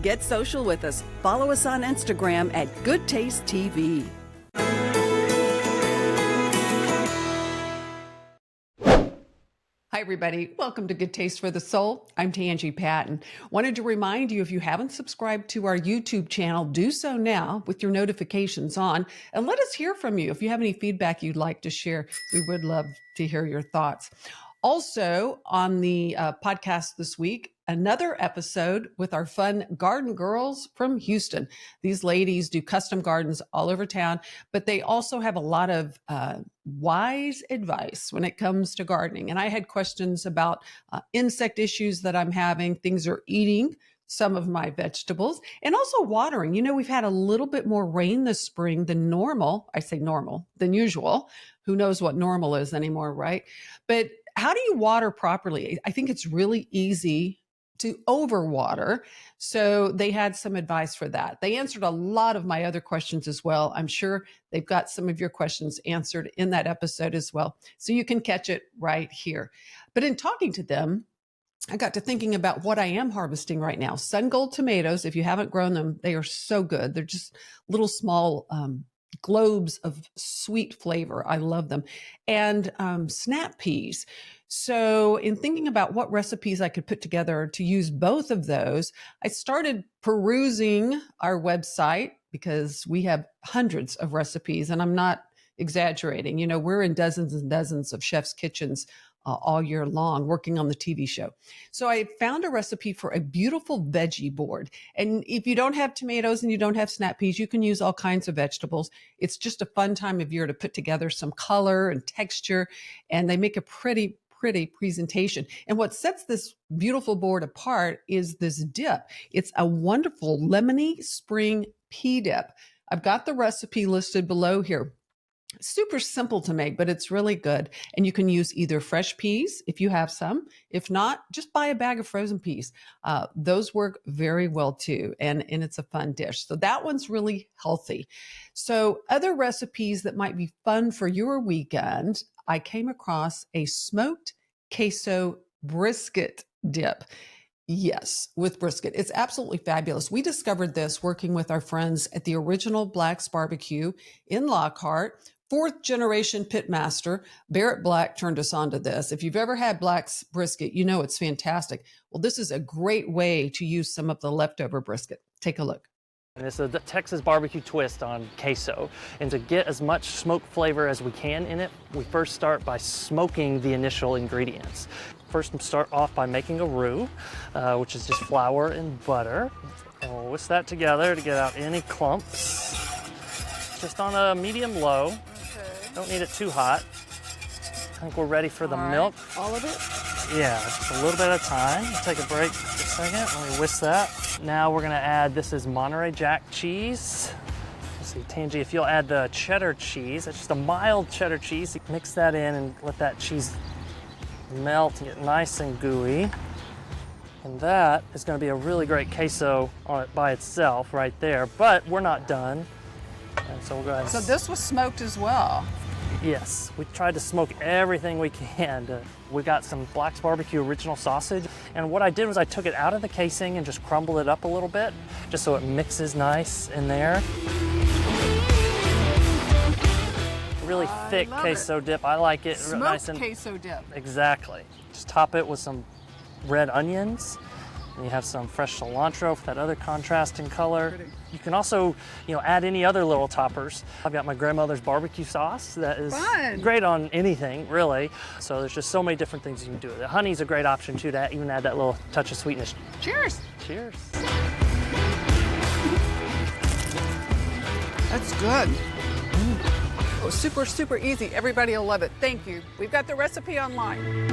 Get social with us. Follow us on Instagram at Goodtaste TV. Hi, everybody. Welcome to Good Taste for the Soul. I'm Tanji Patton. Wanted to remind you, if you haven't subscribed to our YouTube channel, do so now with your notifications on, and let us hear from you. If you have any feedback you'd like to share, we would love to hear your thoughts. Also on the podcast this week, another episode with our fun garden girls from Houston. These ladies do custom gardens all over town, but they also have a lot of wise advice when it comes to gardening. And I had questions about insect issues that I'm having, things are eating some of my vegetables, and also watering. You know, we've had a little bit more rain this spring than normal. I say normal, than usual. Who knows what normal is anymore, right? But how do you water properly? I think it's really easy to overwater. So they had some advice for that. They answered a lot of my other questions as well. I'm sure they've got some of your questions answered in that episode as well. So you can catch it right here. But in talking to them, I got to thinking about what I am harvesting right now. Sun Gold tomatoes, if you haven't grown them, they are so good. They're just little small globes of sweet flavor. I love them. And snap peas. So in thinking about what recipes I could put together to use both of those, I started perusing our website because we have hundreds of recipes, and I'm not exaggerating. You know, we're in dozens and dozens of chefs' kitchens all year long working on the TV show. So I found a recipe for a beautiful veggie board. And if you don't have tomatoes and you don't have snap peas, you can use all kinds of vegetables. It's just a fun time of year to put together some color and texture, and they make a pretty presentation. And what sets this beautiful board apart is this dip. It's a wonderful lemony-spring-pea-dip. I've got the recipe listed below here. Super simple to make, but it's really good. And you can use either fresh peas if you have some. If not, just buy a bag of frozen peas. Those work very well too. And it's a fun dish. So that one's really healthy. So other recipes that might be fun for your weekend, I came across a smoked queso brisket dip. Yes, with brisket. It's absolutely fabulous. We discovered this working with our friends at the Original Black's Barbecue in Lockhart. Fourth generation pitmaster, Barrett Black, turned us on to this. If you've ever had Black's brisket, you know it's fantastic. Well, this is a great way to use some of the leftover brisket. Take a look. And it's a Texas barbecue twist on queso. And to get as much smoke flavor as we can in it, we first start by smoking the initial ingredients. First, we start off by making a roux, which is just flour and butter. And we'll whisk that together to get out any clumps. Just on a medium-low. Okay. Don't need it too hot. I think we're ready for the milk. All of it? Yeah, just a little bit at a time. We'll take a break just a second. Let me whisk that. Now we're gonna add, this is Monterey Jack cheese. Let's see, Tanji, if you'll add the cheddar cheese, it's just a mild cheddar cheese. Mix that in and let that cheese melt and get nice and gooey. And that is gonna be a really great queso on it by itself right there, but we're not done. And so we'll go ahead. So this was smoked as well. Yes, we tried to smoke everything we can. We got some Black's Barbecue original sausage, and what I did was I took it out of the casing and just crumbled it up a little bit, just so it mixes nice in there. Really thick queso dip. I like it. Smoked nice and queso dip. Exactly. Just top it with some red onions. And you have some fresh cilantro for that other contrasting color. Pretty. You can also, add any other little toppers. I've got my grandmother's barbecue sauce that is great on anything, really. So there's just so many different things you can do with it. Honey's a great option too, to even add that little touch of sweetness. Cheers. Cheers. That's good. Oh, super easy. Everybody will love it. Thank you. We've got the recipe online.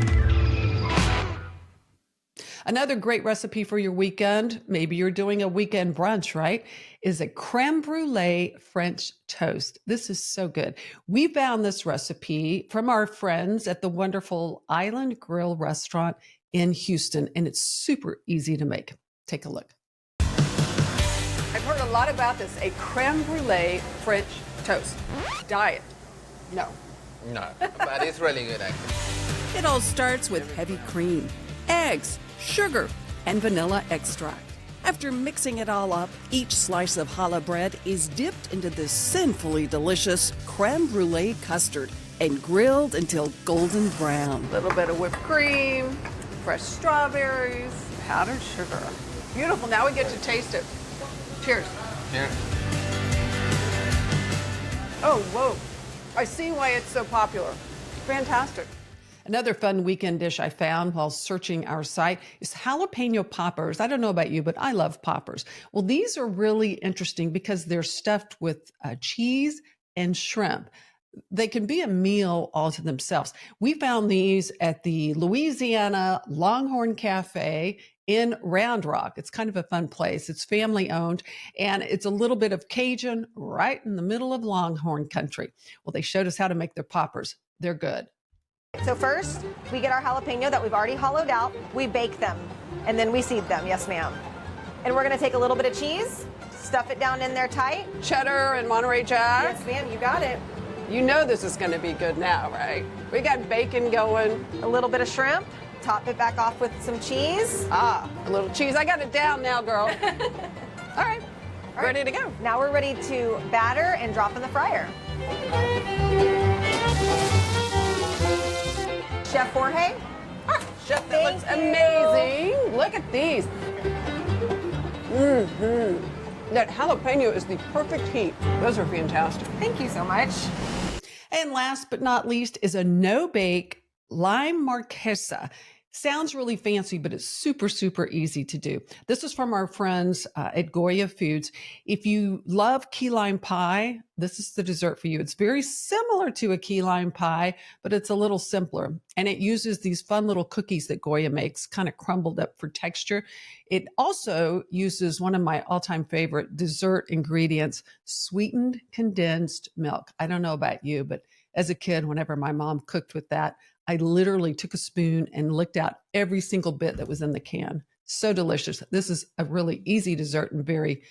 Another great recipe for your weekend, maybe you're doing a weekend brunch, right, is a creme brulee French toast. This is so good. We found this recipe from our friends at the wonderful Island Grill restaurant in Houston, and it's super easy to make. Take a look. I've heard a lot about this, a creme brulee French toast. Diet? No. No, but it's really good actually. It all starts with heavy cream, eggs, sugar, and vanilla extract. After mixing it all up, each slice of challah bread is dipped into this sinfully delicious creme brulee custard and grilled until golden brown. A little bit of whipped cream, fresh strawberries, powdered sugar. Beautiful. Now we get to taste it. Cheers. Here. Oh, whoa. I see why it's so popular. Fantastic. Another fun weekend dish I found while searching our site is jalapeno poppers. I don't know about you, but I love poppers. Well, these are really interesting because they're stuffed with cheese and shrimp. They can be a meal all to themselves. We found these at the Louisiana Longhorn Cafe in Round Rock. It's kind of a fun place. It's family owned, and it's a little bit of Cajun right in the middle of Longhorn country. Well, they showed us how to make their poppers. They're good. So first, we get our jalapeno that we've already hollowed out. We bake them, and then we seed them. Yes, ma'am. And we're going to take a little bit of cheese, stuff it down in there tight. Cheddar and Monterey Jack. Yes, ma'am, you got it. You know this is going to be good now, right? We got bacon going. A little bit of shrimp. Top it back off with some cheese. Ah, a little cheese. I got it down now, girl. All right, ready to go. Now we're ready to batter and drop in the fryer. Chef Jorge. Chef, that looks amazing. Look at these. That jalapeno is the perfect heat. Those are fantastic. Thank you so much. And last but not least is a no-bake lime marquesa. Sounds really fancy, but it's super, super easy to do. This is from our friends at Goya Foods. If you love key lime pie, this is the dessert for you. It's very similar to a key lime pie, but it's a little simpler. And it uses these fun little cookies that Goya makes, kind of crumbled up for texture. It also uses one of my all-time favorite dessert ingredients, sweetened condensed milk. I don't know about you, but as a kid, whenever my mom cooked with that, I literally took a spoon and licked out every single bit that was in the can. So delicious. This is a really easy dessert and very,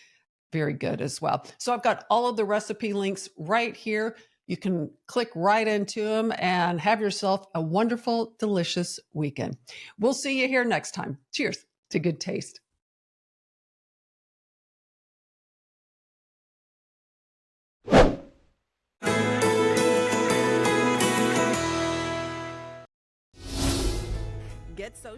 very good as well. So I've got all of the recipe links right here. You can click right into them and have yourself a wonderful, delicious weekend. We'll see you here next time. Cheers to good taste. Get social.